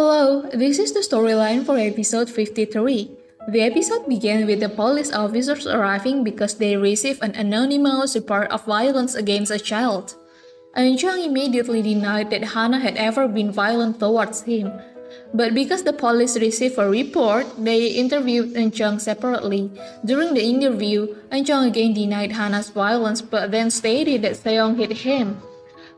Hello, this is the storyline for episode 53. The episode began with the police officers arriving because they received an anonymous report of violence against a child. Eun-jung immediately denied that Hana had ever been violent towards him. But because the police received a report, they interviewed Eun-jung separately. During the interview, Eun-jung again denied Hana's violence but then stated that Seong hit him.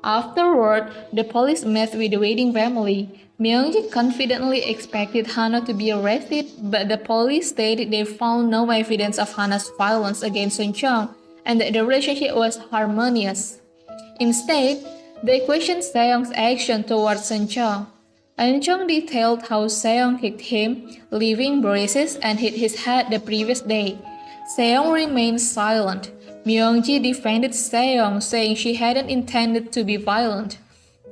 Afterward, the police met with the waiting family. Myung-ji confidently expected Hana to be arrested, but the police stated they found no evidence of Hana's violence against Eun-jung and that the relationship was harmonious. Instead, they questioned Seong's action towards Eun-jung. Eun-jung detailed how Seong kicked him, leaving bruises, and hit his head the previous day. Seong remained silent. Myung-ji defended Seong, saying she hadn't intended to be violent.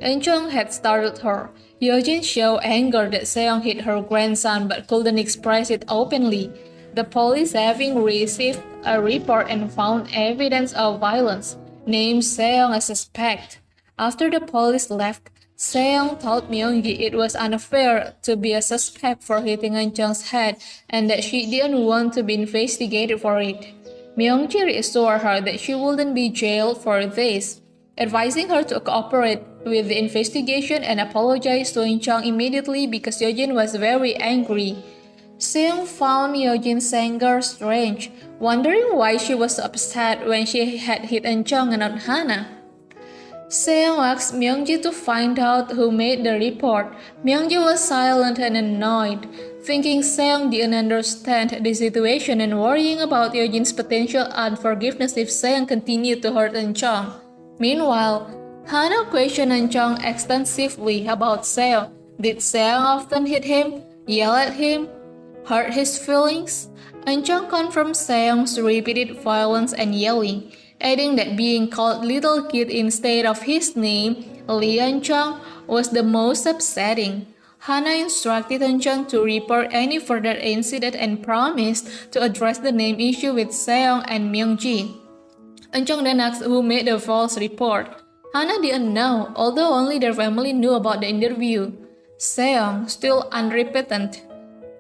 Eun-jung had startled her. Yeojin showed anger that Seong hit her grandson but couldn't express it openly. The police, having received a report and found evidence of violence, named Seong as suspect. After the police left, Seong told Myung-ji it was unfair to be a suspect for hitting Eun-jung's head and that she didn't want to be investigated for it. Myung-ji reassured her that she wouldn't be jailed for this, advising her to cooperate with the investigation and apologize to Eun-jung immediately because Yeojin was very angry. Seong found Yeojin's anger strange, wondering why she was so upset when she had hit Eun-jung and not Hana. Seong asked Myung-ji to find out who made the report. Myung-ji was silent and annoyed, thinking Seong didn't understand the situation and worrying about Yeojin's potential unforgiveness if Seong continued to hurt Eun-jung. Meanwhile, Hana questioned Eun-jung extensively about Seong. Did Seong often hit him, yell at him, hurt his feelings? Eun-jung confirmed Seong's repeated violence and yelling, adding that being called little kid instead of his name, Lee Eun-jung, was the most upsetting. Hana instructed Eun-jung to report any further incident and promised to address the name issue with Seong and Myung-ji. Eun-jung then asked who made the false report. Hana didn't know, although only their family knew about the interview. Seong, still unrepentant,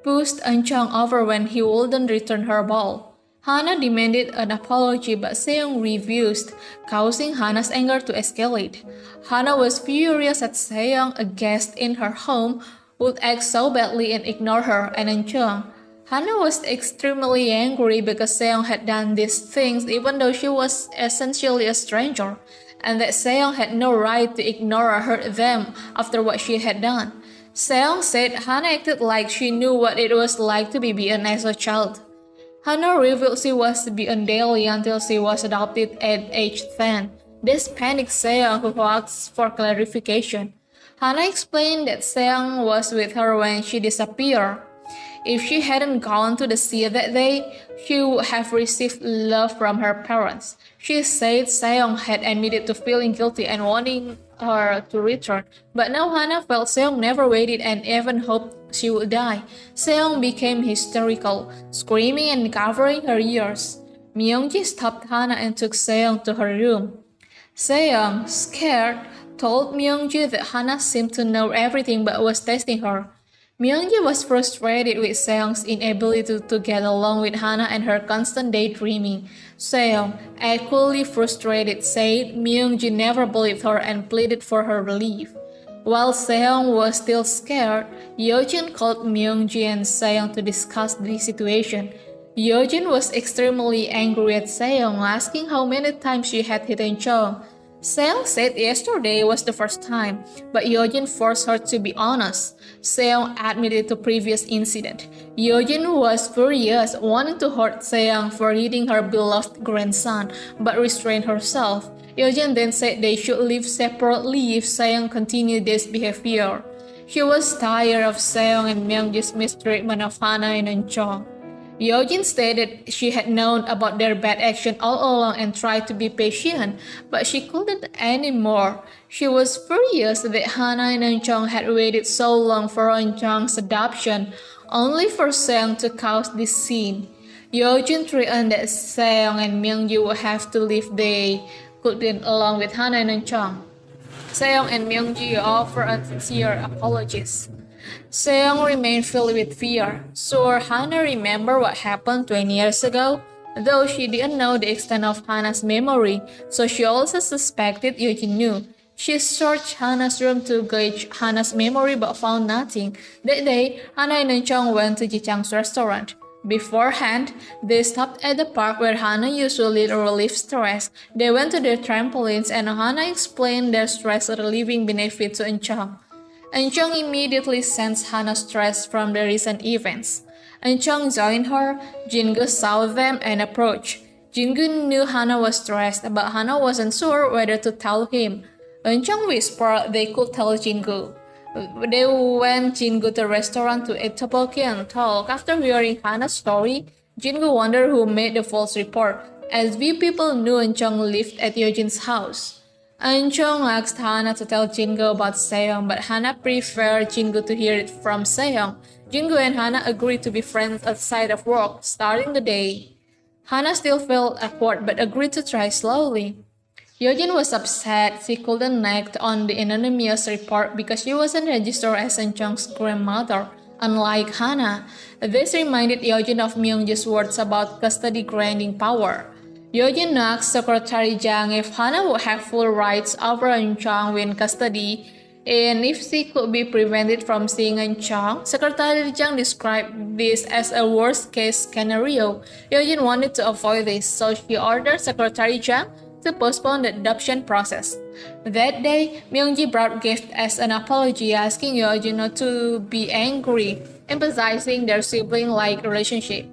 pushed Eun-jung over when he wouldn't return her ball. Hana demanded an apology but Seong refused, causing Hana's anger to escalate. Hana was furious at Seong, a guest in her home, would act so badly and ignore her and Eun-jung. Hana was extremely angry because Seong had done these things even though she was essentially a stranger, and that Seong had no right to ignore or hurt them after what she had done. Seong said Hana acted like she knew what it was like to be beaten as a child. Hana revealed she was beaten daily until she was adopted at age 10. This panicked Seong, who asked for clarification. Hana explained that Seong was with her when she disappeared. If she hadn't gone to the sea that day, she would have received love from her parents. She said Seong had admitted to feeling guilty and wanting her to return, but now Hana felt Seong never waited and even hoped she would die. Seong became hysterical, screaming and covering her ears. Myung-ji stopped Hana and took Seong to her room. Seong, scared, told Myung-ji that Hana seemed to know everything but was testing her. Myung-ji was frustrated with Seong's inability to get along with Hana and her constant daydreaming. Seong, equally frustrated, said Myung-ji never believed her and pleaded for her relief. While Seong was still scared, Yeojin called Myung-ji and Seong to discuss the situation. Yeojin was extremely angry at Seong, asking how many times she had hit Eun-jung. Seong said yesterday was the first time, but Yeojin forced her to be honest. Seong admitted to previous incident. Yeojin was furious, wanting to hurt Seong for hitting her beloved grandson, but restrained herself. Yeojin then said they should live separately if Seong continued this behavior. She was tired of Seong and Myung-ji's mistreatment of Hana and Eun-jung. Yeojin stated she had known about their bad action all along and tried to be patient, but she couldn't anymore. She was furious that Hana and Eun-jung had waited so long for Eun-jung's adoption, only for Seong to cause this scene. Yeojin threatened that Seong and Myung-ji would have to leave they couldn't along with Hana and Eun-jung. Seong and Myung-ji offered sincere apologies. Seong remained filled with fear. Sure, Hana remembered what happened 20 years ago, though she didn't know the extent of Hana's memory, so she also suspected Eugene knew. She searched Hana's room to gauge Hana's memory but found nothing. That day, Hana and Eunchang went to Ji-chang's restaurant. Beforehand, they stopped at the park where Hana usually relieved stress. They went to their trampolines and Hana explained their stress relieving benefit to Eunchang. Eunchang immediately sensed Hana's stress from the recent events. Eunchang joined her. Jin-gu saw them and approached. Jin-gu knew Hana was stressed, but Hana wasn't sure whether to tell him. Eunchang whispered they could tell Jin-gu. They went Jin-gu to the restaurant to eat tteokbokki and talk. After hearing Hana's story, Jin-gu wondered who made the false report, as few people knew Eunchang lived at Eugene's house. Eunchang asked Hana to tell Jin-gu about Seong, but Hana preferred Jin-gu to hear it from Seong. Jin-gu and Hana agreed to be friends outside of work, starting the day. Hana still felt awkward but agreed to try slowly. Eugene was upset she couldn't act on the anonymous report because she wasn't registered as Eunchang's grandmother, unlike Hana. This reminded Eugene of Myungji's words about custody granting power. Eugene asked Secretary Jang if Hana would have full rights over Eunchang when custody, and if she could be prevented from seeing Eunchang. Secretary Jang described this as a worst-case scenario. Eugene wanted to avoid this, so she ordered Secretary Jang to postpone the adoption process. That day, Myungji brought gifts as an apology, asking Eugene not to be angry, emphasizing their sibling-like relationship.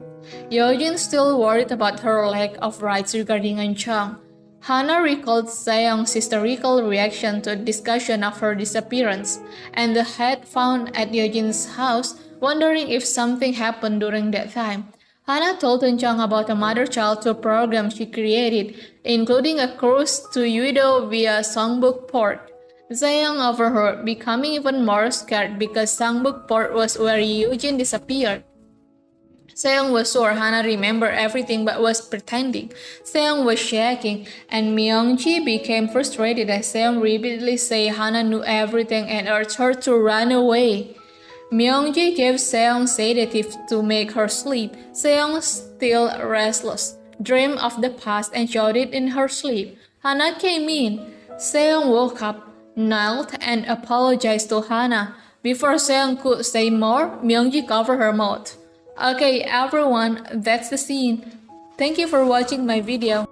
Eugene still worried about her lack of rights regarding Eunchang. Hana recalled Seong's hysterical reaction to a discussion of her disappearance, and the hat found at Eugene's house, wondering if something happened during that time. Hana told Eunchang about a mother-child tour program she created, including a cruise to Uido via Songbuk Port. Seong overheard, becoming even more scared because Songbuk Port was where Eugene disappeared. Seong was sure Hana remembered everything but was pretending. Seong was shaking, and Myungji became frustrated as Seong repeatedly said Hana knew everything and urged her to run away. Myungji gave Seong sedative to make her sleep. Seong, still restless, dreamed of the past and shouted in her sleep. Hana came in. Seong woke up, knelt, and apologized to Hana. Before Seong could say more, Myungji covered her mouth. Okay, everyone, that's the scene. Thank you for watching my video.